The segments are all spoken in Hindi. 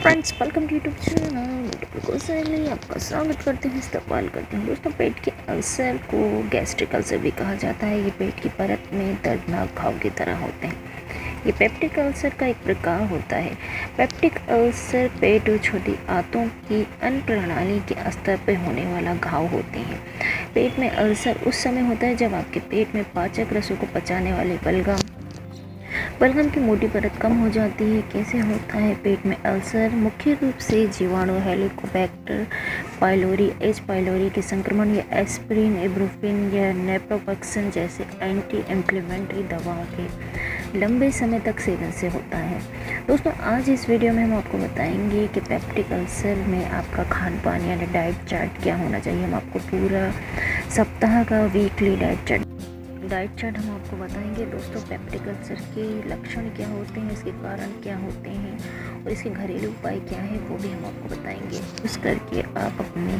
Friends, welcome to YouTube channel. आपका स्वागत करते हैं, इस्तकबाल करते हैं। दोस्तों, पेट के अल्सर को गैस्ट्रिक अल्सर भी कहा जाता है। ये पेट की परत में दर्दनाक घाव की तरह होते हैं। ये पेप्टिक अल्सर का एक प्रकार होता है। पेप्टिक अल्सर पेट और छोटी आंतों की अन्न प्रणाली के स्तर पर होने वाला घाव होते हैं। पेट में अल्सर उस समय होता है जब आपके पेट में पाचक रसों को पचाने वाले बलगम की मोटी परत कम हो जाती है। कैसे होता है पेट में अल्सर? मुख्य रूप से जीवाणु हेलिकोबैक्टर पाइलोरी, एच पाइलोरी के संक्रमण या एस्पिरिन, इब्रुफिन या नेप्रोपेक्सन जैसे एंटी इन्फ्लेमेटरी दवाओं के लंबे समय तक सेवन से होता है। दोस्तों, आज इस वीडियो में हम आपको बताएंगे कि पेप्टिक अल्सर में आपका खान पान यानी डाइट चार्ट क्या होना चाहिए। हम आपको पूरा सप्ताह का वीकली डाइट चार्ट हम आपको बताएंगे। दोस्तों, पेप्टिक अल्सर के लक्षण क्या होते हैं, इसके कारण क्या होते हैं और इसके घरेलू उपाय क्या है वो भी हम आपको बताएंगे। उस करके आप अपने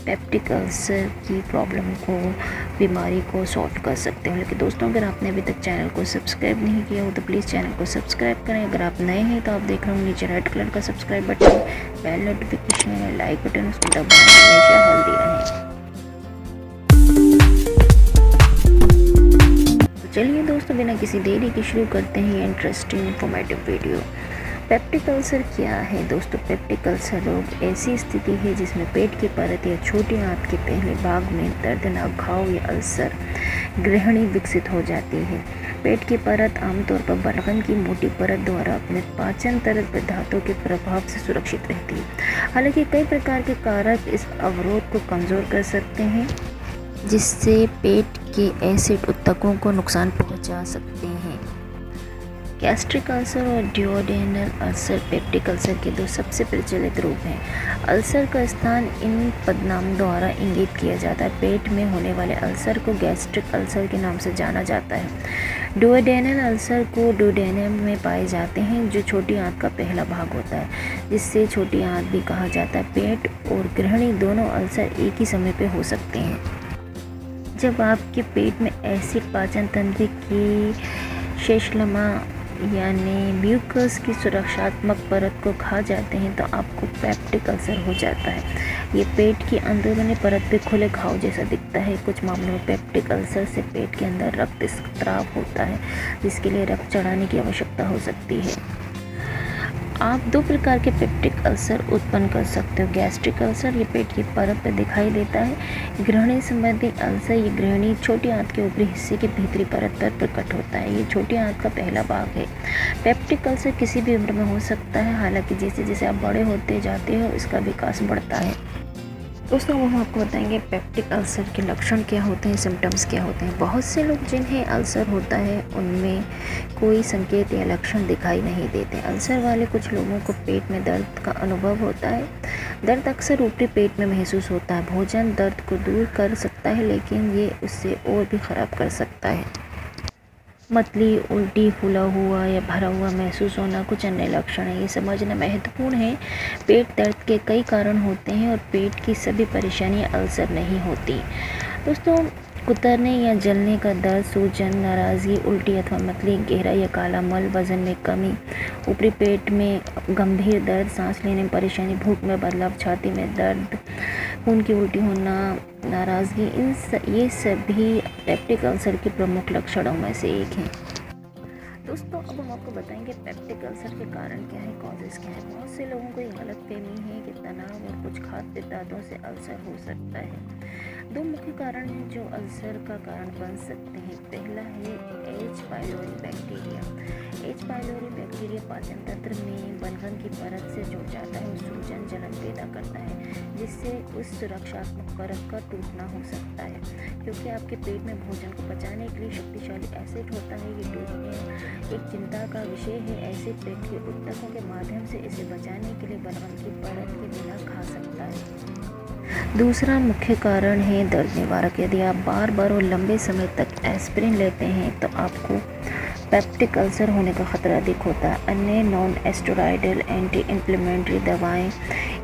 पेप्टिक अल्सर की बीमारी को सॉल्व कर सकते हो। लेकिन दोस्तों, अगर आपने अभी तक चैनल को सब्सक्राइब नहीं किया हो तो प्लीज़ चैनल को सब्सक्राइब करें। अगर आप नए हैं तो आप देख रहे हो नीचे रेड कलर का subscribe button, bell notification, like button, उसको दबाएं। हमेशा हेल्दी रहें। चलिए दोस्तों, बिना किसी देरी के शुरू करते हैं interesting informative video. Peptic ulcer क्या है? दोस्तों, पेप्टिक अल्सर रोग ऐसी स्थिति है जिसमें पेट की परत या छोटी आंत के पहले भाग में दर्दनाक घाव या अल्सर ग्रहणी विकसित हो जाती है। पेट की परत आमतौर पर बलगम की मोटी परत द्वारा अपने पाचन तरल पदार्थों के प्रभाव से सुरक्षित रहती है। हालांकि कई प्रकार के कारक इस अवरोध को कमज़ोर कर सकते हैं, जिससे पेट के एसिड ऊतकों को नुकसान पहुंचा सकते हैं। गैस्ट्रिक अल्सर और ड्यूओडेनल अल्सर पेप्टिक अल्सर के दो सबसे प्रचलित रूप हैं। अल्सर का स्थान इन पदनाम द्वारा इंगित किया जाता है। पेट में होने वाले अल्सर को गैस्ट्रिक अल्सर के नाम से जाना जाता है। ड्यूओडेनल अल्सर को ड्यूडेनम में पाए जाते हैं, जो छोटी आंत का पहला भाग होता है, जिससे छोटी आंत भी कहा जाता है। पेट और ग्रहणी दोनों अल्सर एक ही समय पर हो सकते हैं। जब आपके पेट में एसिड पाचन तंत्र की शेषलमा यानी म्यूकस की सुरक्षात्मक परत को खा जाते हैं तो आपको पेप्टिक अल्सर हो जाता है। ये पेट की अंदरूनी परत पे खुले घाव जैसा दिखता है। कुछ मामलों में पेप्टिक अल्सर से पेट के अंदर रक्त स्राव होता है, जिसके लिए रक्त चढ़ाने की आवश्यकता हो सकती है। आप दो प्रकार के पेप्टिक अल्सर उत्पन्न कर सकते हो। गैस्ट्रिक अल्सर, ये पेट की परत पर दिखाई देता है। ग्रहणी संबंधी अल्सर, ये ग्रहणी छोटी आंत के ऊपरी हिस्से के भीतरी परत पर प्रकट होता है। ये छोटी आंत का पहला भाग है। पेप्टिक अल्सर किसी भी उम्र में हो सकता है, हालांकि जैसे जैसे आप बड़े होते जाते हो इसका विकास बढ़ता है। दोस्तों, वो हम आपको बताएंगे पेप्टिक अल्सर के लक्षण क्या होते हैं, सिम्टम्स क्या होते हैं। बहुत से लोग जिन्हें अल्सर होता है उनमें कोई संकेत या लक्षण दिखाई नहीं देते। अल्सर वाले कुछ लोगों को पेट में दर्द का अनुभव होता है। दर्द अक्सर ऊपरी पेट में महसूस होता है। भोजन दर्द को दूर कर सकता है, लेकिन ये उससे और भी ख़राब कर सकता है। मतली, उल्टी, फूला हुआ या भरा हुआ महसूस होना कुछ अन्य लक्षण है। ये समझना महत्वपूर्ण है। पेट दर्द के कई कारण होते हैं और पेट की सभी परेशानियां अल्सर नहीं होती। दोस्तों, कुतरने या जलने का दर्द, सूजन, नाराज़गी, उल्टी अथवा मतली, गहरा या काला मल, वजन में कमी, ऊपरी पेट में गंभीर दर्द, सांस लेने में परेशानी, भूख में बदलाव, छाती में दर्द, खून की उल्टी होना, नाराज़गी, ये सभी पेप्टिक अल्सर के प्रमुख लक्षणों में से एक हैं। दोस्तों, अब हम आपको बताएंगे पेप्टिक अल्सर के कारण क्या है, कॉजेज़ क्या है। बहुत से लोगों को ये गलतफहमी है कि तनाव और कुछ खाद्य पदार्थों से अल्सर हो सकता है। दो मुख्य कारण हैं जो अल्सर का कारण बन सकते हैं। पहला है H pylori bacteria. H pylori bacteria पाचन तंत्र में बलगम की परत से जुड़ जाता है और सूजन, जलन पैदा करता है, जिससे उस सुरक्षात्मक परत का टूटना हो सकता है। क्योंकि आपके पेट में भोजन को पचाने के लिए शक्तिशाली एसिड होता है, ये टूटने एक चिंता का विषय है। एसिड पेट के ऊतकों के माध्यम से इसे बचाने के लिए बलगम की परत के बिना खा सकता है। दूसरा मुख्य कारण है दर्द निवारक। यदि आप बार बार और लंबे समय तक एस्पिरिन लेते हैं तो आपको पेप्टिक अल्सर होने का खतरा अधिक होता है। अन्य नॉन एस्टेरॉयडल एंटी इन्फ्लेमेटरी दवाएं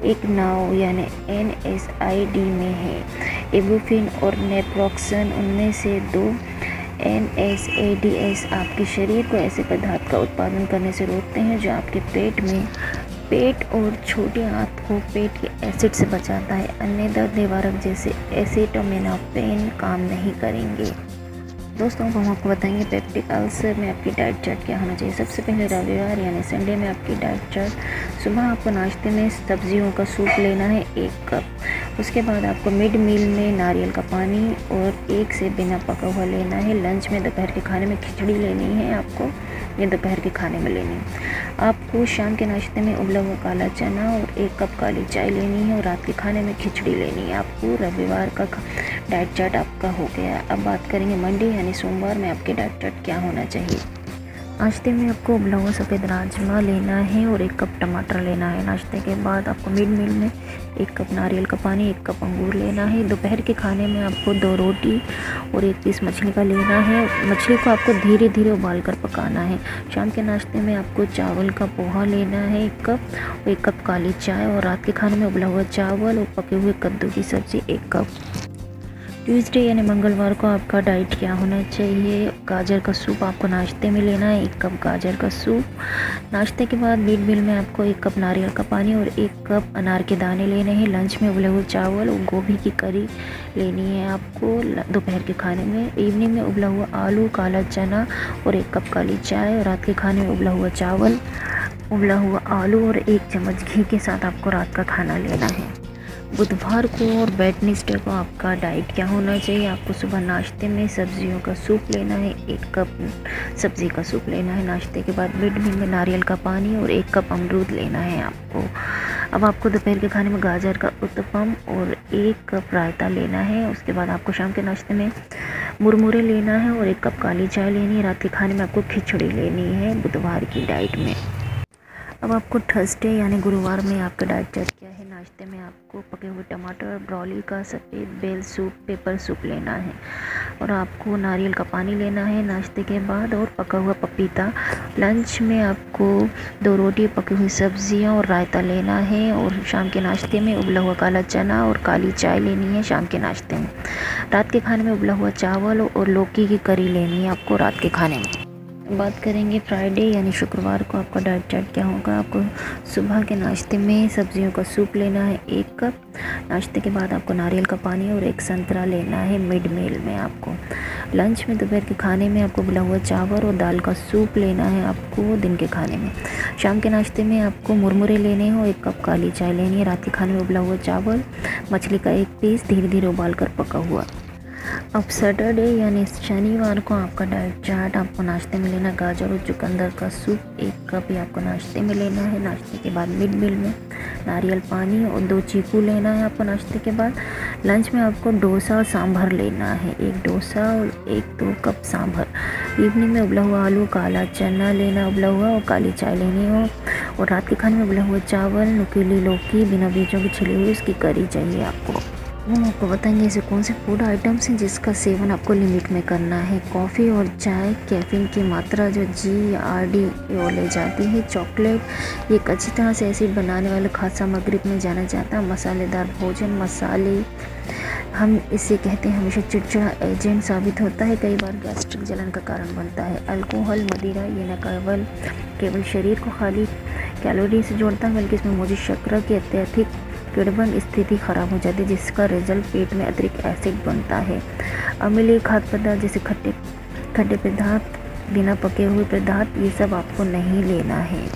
एक नाव यानी NSAID में है। इब्रुफिन और नेप्रोक्सन, उनमें से दो NSAIDs आपके शरीर को ऐसे पदार्थ का उत्पादन करने से रोकते हैं जो आपके पेट में पेट और छोटी आंत को पेट के एसिड से बचाता है। अन्य दर्द निवारक जैसे एसिटामिनोफेन काम नहीं करेंगे। दोस्तों अब हम आपको बताएंगे पेप्टिक अल्सर में आपकी डाइट चार्ट क्या होना चाहिए। सबसे पहले रविवार यानी संडे में आपकी डाइट चार्ट, सुबह आपको नाश्ते में सब्जियों का सूप लेना है 1 कप। उसके बाद आपको मिड मील में नारियल का पानी और 1 सेब बिना पका हुआ लेना है। लंच में दोपहर के खाने में खिचड़ी लेनी है आपको, ये दोपहर के खाने में लेनी है। आपको शाम के नाश्ते में उबला हुआ काला चना और 1 कप काली चाय लेनी है और रात के खाने में खिचड़ी लेनी है। आपको रविवार का डाइट चार्ट आपका हो गया। अब बात करेंगे मंडे यानी सोमवार में आपके डाइट चार्ट क्या होना चाहिए। नाश्ते में आपको उबला हुआ सफ़ेद राजमा लेना है और 1 कप टमाटर लेना है। नाश्ते के बाद आपको मिड मील में 1 कप नारियल का पानी, 1 कप अंगूर लेना है। दोपहर के खाने में आपको 2 रोटी और 1 पीस मछली का लेना है। मछली को आपको धीरे धीरे उबाल कर पकाना है। शाम के नाश्ते में आपको चावल का पोहा लेना है 1 कप और 1 कप काली चाय और रात के खाने में उबला हुआ चावल और पके हुए कद्दू की सब्ज़ी 1 कप। ट्यूसडे यानी मंगलवार को आपका डाइट क्या होना चाहिए। गाजर का सूप आपको नाश्ते में लेना है 1 कप गाजर का सूप। नाश्ते के बाद मिड मील में आपको 1 कप नारियल का पानी और 1 कप अनार के दाने लेने हैं। लंच में उबले हुए चावल और गोभी की करी लेनी है आपको। दोपहर के खाने में इवनिंग में उबला हुआ आलू, काला चना और 1 कप काली चाय और रात के खाने में उबला हुआ चावल, उबला हुआ आलू और 1 चम्मच घी के साथ आपको रात का खाना लेना है। बुधवार को और वेडनेसडे को आपका डाइट क्या होना चाहिए। आपको सुबह नाश्ते में सब्जियों का सूप लेना है, 1 कप सब्ज़ी का सूप लेना है। नाश्ते के बाद मिड मील में नारियल का पानी और 1 कप अमरूद लेना है आपको। अब आपको दोपहर के खाने में गाजर का उत्तपम और 1 कप रायता लेना है। उसके बाद आपको शाम के नाश्ते में मुरमुरे लेना है और 1 कप काली चाय लेनी है। रात के खाने में आपको खिचड़ी लेनी है बुधवार की डाइट में। अब आपको थर्सडे यानी गुरुवार में आपका डाइट चार्ट क्या है। नाश्ते में आपको पके हुए टमाटर, ब्रोली का सफ़ेद बेल सूप, पेपर सूप लेना है और आपको नारियल का पानी लेना है नाश्ते के बाद और पका हुआ पपीता। लंच में आपको 2 रोटी, पकी हुई सब्जियां और रायता लेना है और शाम के नाश्ते में उबला हुआ काला चना और काली चाय लेनी है शाम के नाश्ते में। रात के खाने में उबला हुआ चावल और लौकी की करी लेनी है आपको रात के खाने में। बात करेंगे फ्राइडे यानी शुक्रवार को आपका डाइट चार्ट क्या होगा। आपको सुबह के नाश्ते में सब्जियों का सूप लेना है 1 कप। नाश्ते के बाद आपको नारियल का पानी और 1 संतरा लेना है मिड मील में आपको। लंच में दोपहर के खाने में आपको उबला हुआ चावल और दाल का सूप लेना है आपको दिन के खाने में। शाम के नाश्ते में आपको मुरमुरे लेने हो, 1 कप काली चाय लेनी है। रात के खाने में उबला हुआ चावल, मछली का 1 पीस धीरे धीरे उबाल कर पका हुआ। अब सैटरडे यानी शनिवार को आपका डाइट चार्ट आपको नाश्ते में लेना गाजर और चुकंदर का सूप 1 कप ही आपको नाश्ते में लेना है। नाश्ते के बाद मिड मील में नारियल पानी और 2 चीकू लेना है आपको नाश्ते के बाद। लंच में आपको डोसा और सांभर लेना है, 1 डोसा और 1-2 कप सांभर। इवनिंग में उबला हुआ आलू, काला चना लेना उबला हुआ और काली चाय लेनी हो और रात के खाने में उबला हुआ चावल, नुकीली लौकी बिना बीजों की छिली हुई उसकी करी चाहिए आपको। हम आपको बताएंगे ऐसे कौन से फूड आइटम्स हैं जिसका सेवन आपको लिमिट में करना है। कॉफ़ी और चाय, कैफीन की मात्रा जो GRD ले जाती है। चॉकलेट, ये एक अच्छी तरह से एसिड बनाने वाले खाद्य सामग्री में जाना जाता है। मसालेदार भोजन, मसाले, हम इसे कहते हैं हमेशा चिड़चिड़ा एजेंट साबित होता है, कई बार गैस्ट्रिक जलन का कारण बनता है। अल्कोहल, मदिरा, ये न केवल शरीर को खाली कैलोरी से जोड़ता है बल्कि इसमें मौजूद शर्करा की अत्यधिक किण्वन स्थिति खराब हो जाती है जिसका रिजल्ट पेट में अतिरिक्त एसिड बनता है। अम्लीय खाद्य पदार्थ जैसे खट्टे पदार्थ, बिना पके हुए पदार्थ, ये सब आपको नहीं लेना है।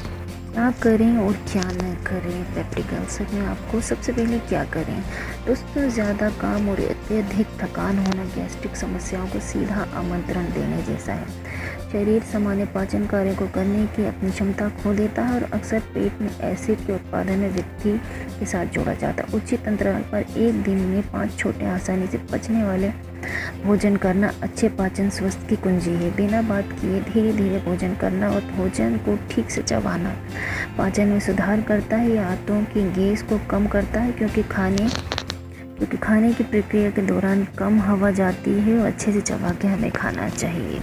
क्या करें और क्या न करें पेप्टिक अल्सर में। आपको सबसे पहले क्या करें दोस्तों, ज़्यादा काम और अत्यधिक थकान होना गैस्ट्रिक समस्याओं को सीधा आमंत्रण देने जैसा है। शरीर सामान्य पाचन कार्य को करने की अपनी क्षमता खो देता है और अक्सर पेट में एसिड के उत्पादन में वृद्धि के साथ जोड़ा जाता है। उचित अंतराल पर 1 दिन में 5 छोटे आसानी से पचने वाले भोजन करना अच्छे पाचन स्वास्थ्य की कुंजी है। बिना बात किए धीरे धीरे भोजन करना और भोजन को ठीक से चबाना पाचन में सुधार करता है। यह आंतों की गैस को कम करता है क्योंकि खाने की प्रक्रिया के दौरान कम हवा जाती है और अच्छे से चबा के हमें खाना चाहिए।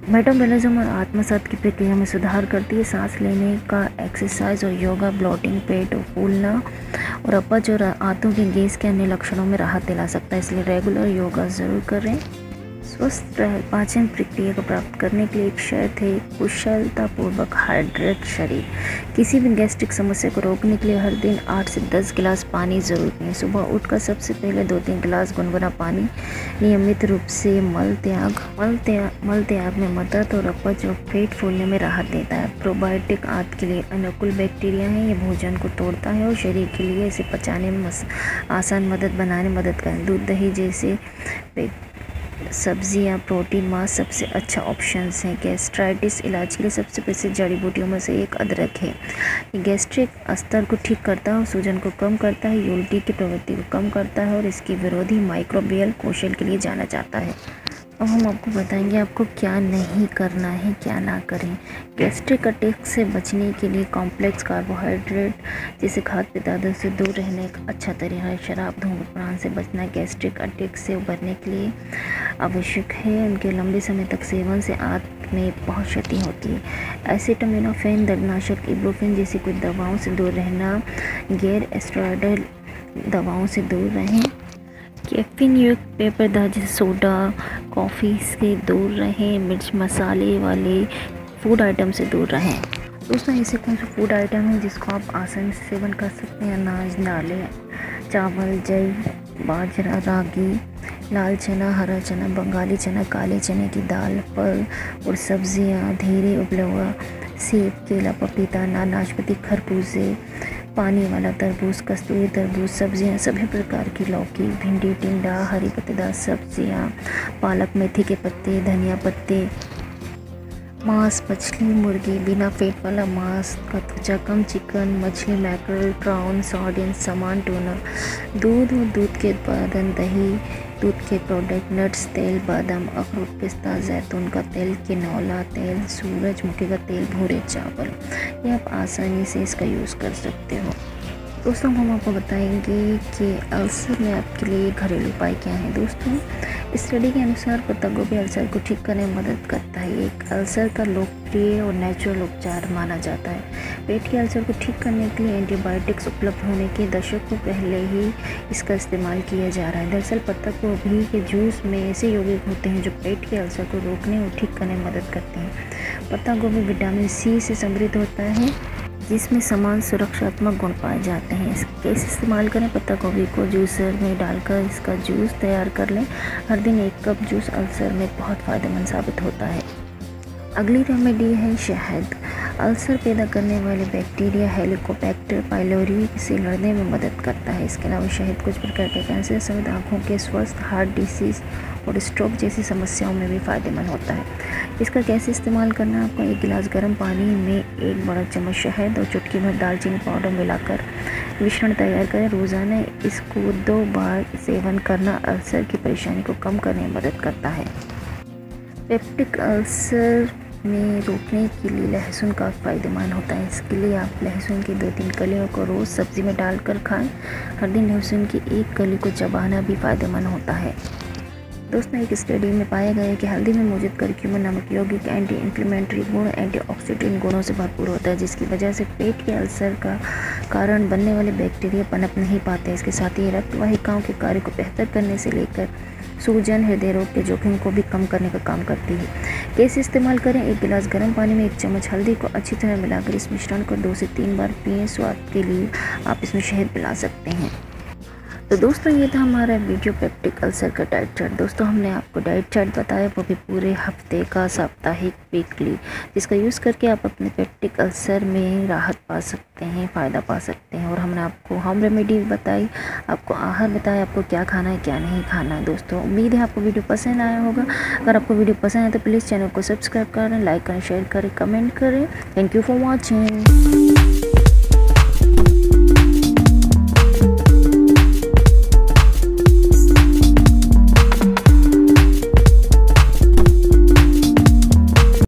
मेटाबॉलिज्म और आत्मसात की प्रक्रिया में सुधार करती है। सांस लेने का एक्सरसाइज और योगा ब्लोटिंग, पेट और फूलना और अपच और आंतों की गैस के अन्य लक्षणों में राहत दिला सकता है, इसलिए रेगुलर योगा ज़रूर करें। स्वस्थ पाचन प्रक्रिया को प्राप्त करने के लिए एक शर्त है कुशलतापूर्वक हाइड्रेट शरीर। किसी भी गैस्ट्रिक समस्या को रोकने के लिए हर दिन 8 से 10 गिलास पानी ज़रूर पिएं। सुबह उठकर सबसे पहले 2-3 गिलास गुनगुना पानी। नियमित रूप से मल त्याग में मदद और अपच और पेट फूलने में राहत देता है। प्रोबायोटिक आंत के लिए अनुकूल बैक्टीरिया है, ये भोजन को तोड़ता है और शरीर के लिए इसे पचाने में आसान मदद करें। दूध दही जैसे सब्जियां, प्रोटीन, मांस सबसे अच्छा ऑप्शंस हैं। गैस्ट्राइटिस इलाज के लिए सबसे प्रसिद्ध जड़ी बूटियों में से एक अदरक है। ये गैस्ट्रिक स्तर को ठीक करता है और सूजन को कम करता है, उल्टी की प्रवृत्ति को कम करता है और इसकी विरोधी माइक्रोबियल कौशल के लिए जाना जाता है। अब हम आपको बताएंगे आपको क्या नहीं करना है, क्या ना करें। गैस्ट्रिक अटैक से बचने के लिए कॉम्प्लेक्स कार्बोहाइड्रेट जैसे खाद्य पदार्थों से दूर रहने एक अच्छा तरीका है। शराब, धूम्रपान से बचना गैस्ट्रिक अटैक से उबरने के लिए आवश्यक है। उनके लंबे समय तक सेवन से आंत में बहुत क्षति होती है। एसिटामिनोफेन, दर्दनाशक, इब्रोफेन जैसी कुछ दवाओं से दूर रहना। गैर एस्टेरॉयडल दवाओं से दूर रहें। कैफीन युक्त पेय पदार्थ जैसे सोडा, कॉफ़ी से दूर रहें। मिर्च मसाले वाले फूड आइटम से दूर रहें। दोस्तों, ऐसे कौन से फूड आइटम हैं जिसको आप आसानी से सेवन कर सकते हैं? अनाज, दालें, चावल, जई, बाजरा, रागी, लाल चना, हरा चना, बंगाली चना, काले चने की दाल, फल और सब्जियां, धीरे उबला हुआ सेब, केला, पपीता, नाशपाती, खरबूजे, पानी वाला तरबूज, कस्तूरी तरबूज, सब्जियां, सभी प्रकार की लौकी, भिंडी, टिंडा, हरी पत्तेदार सब्जियां, पालक, मेथी के पत्ते, धनिया पत्ते, मांस, मछली, मुर्गी, बिना पेट वाला मांस का त्वचा कम, चिकन, मछली, मैकरल, प्राउन, सार्डिन, सामान, टूना, दूध और दूध के उत्पादन, दही, दूध के प्रोडक्ट, नट्स, तेल, बादाम, अखरोट, पिस्ता, जैतून का तेल, किनोला तेल, सूरजमुखी का तेल, भूरे चावल, ये आप आसानी से इसका यूज़ कर सकते हो। दोस्तों, हम आपको बताएंगे कि अल्सर में आपके लिए घरेलू उपाय क्या हैं। दोस्तों, स्टडी के अनुसार पत्ता गोभी अल्सर को ठीक करने में मदद करता है। एक अल्सर का लोकप्रिय और नेचुरल उपचार माना जाता है। पेट के अल्सर को ठीक करने के लिए एंटीबायोटिक्स उपलब्ध होने के दशकों पहले ही इसका इस्तेमाल किया जा रहा है। दरअसल पत्ता गोभी के जूस में ऐसे यौगिक होते हैं जो पेट के अल्सर को रोकने और ठीक करने में मदद करते हैं। पत्ता गोभी विटामिन सी से समृद्ध होता है जिसमें समान सुरक्षात्मक गुण पाए जाते हैं। कैसे इस्तेमाल करें? पत्ता गोभी को जूसर में डालकर इसका जूस तैयार कर लें। हर दिन 1 कप जूस अल्सर में बहुत फ़ायदेमंद साबित होता है। अगली रेमेडी है शहद। अल्सर पैदा करने वाले बैक्टीरिया हेलिकोबैक्टर पाइलोरी से लड़ने में मदद करता है। इसके अलावा शहद कुछ प्रकार के कैंसर समेत आँखों के स्वास्थ्य, हार्ट डिसीज़ और स्ट्रोक जैसी समस्याओं में भी फ़ायदेमंद होता है। इसका कैसे इस्तेमाल करना है? आपको 1 गिलास गर्म पानी में 1 बड़ा चम्मच शहद और चुटकी भर दालचीनी पाउडर मिलाकर मिश्रण तैयार करें। रोज़ाना इसको 2 बार सेवन करना अल्सर की परेशानी को कम करने में मदद करता है। पेप्टिक अल्सर में रोकने के लिए लहसुन का फ़ायदेमंद होता है। इसके लिए आप लहसुन की 2-3 कलियों को रोज़ सब्ज़ी में डालकर खाएं। हर दिन लहसुन की 1 कली को चबाना भी फ़ायदेमंद होता है। दोस्तों, एक स्टडी में पाया गया है कि हल्दी में मौजूद करक्यूमिन नामक यौगिक एंटी इन्फ्लेमेटरी गुण, एंटीऑक्सीडेंट गुणों से भरपूर होता है, जिसकी वजह से पेट के अल्सर का कारण बनने वाले बैक्टीरिया पनप नहीं पाते। इसके साथ ही रक्त वाहिकाओं के कार्य को बेहतर करने से लेकर सूजन, हृदय रोग के जोखिम को भी कम करने का काम करती है। कैसे इस्तेमाल करें? 1 गिलास गर्म पानी में 1 चम्मच हल्दी को अच्छी तरह मिलाकर इस मिश्रण को 2 से 3 बार पिएं। स्वाद के लिए आप इसमें शहद मिला सकते हैं। तो दोस्तों, ये था हमारा वीडियो पेप्टिक अल्सर का डाइट चार्ट। दोस्तों, हमने आपको डाइट चार्ट बताया, वो भी पूरे हफ्ते का, साप्ताहिक, वीकली, जिसका यूज़ करके आप अपने पेप्टिक अल्सर में राहत पा सकते हैं, फ़ायदा पा सकते हैं। और हमने आपको होम रेमेडी बताई, आपको आहार बताया, आपको क्या खाना है क्या नहीं खाना है। दोस्तों, उम्मीद है आपको वीडियो पसंद आया होगा। अगर आपको वीडियो पसंद आए तो प्लीज़ चैनल को सब्सक्राइब करें, लाइक करें, शेयर करें, कमेंट करें। Thank you for watching.